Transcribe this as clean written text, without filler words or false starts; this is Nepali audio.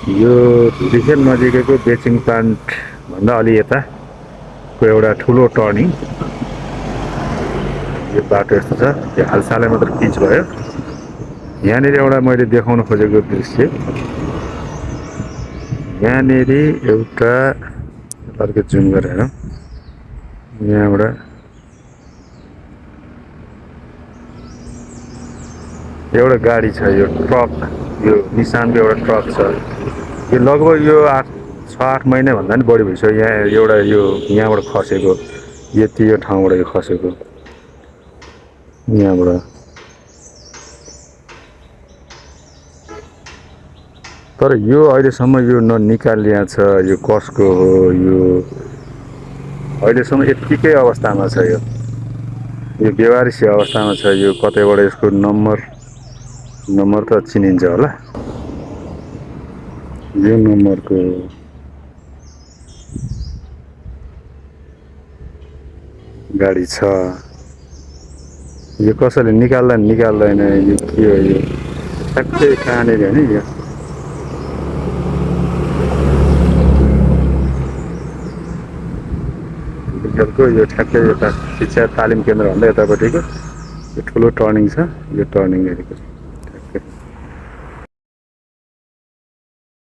यो विशेष नजिकैको बेचिङ प्लान्ट भन्दा अलि यताको एउटा ठुलो टर्निङ। यो बाटो यस्तो छ, यो हालसालै मात्र पिच भयो। यहाँनिर एउटा मैले देखाउन खोजेको दृश्य, यहाँनिर एउटा अर्को जुम गरेर यहाँबाट एउटा गाडी छ, यो ट्रक, यो निसानको एउटा ट्रक छ। यो लगभग यो 6-8 महिनाभन्दा पनि बढी भइसक्यो। यहाँ एउटा यो यहाँबाट खसेको, यति यो ठाउँबाट यो खसेको यहाँबाट। तर यो अहिलेसम्म यो ननिकालिया छ, यो कसको हो, यो अहिलेसम्म यत्तिकै अवस्थामा छ। यो बेवारिसी अवस्थामा छ। यो कतैबाट यसको नम्बर त चिनिन्छ होला, यो नम्बरको गाडी छ। यो कसैले निकाल्दैन। यो के हो, यो ठ्याक्कै कहाँनिर होइन यो यो ठ्याक्कै यता शिक्षा तालिम केन्द्र भन्दा यतापट्टिको यो ठुलो टर्निङ छ, यो टर्निङ हेरेको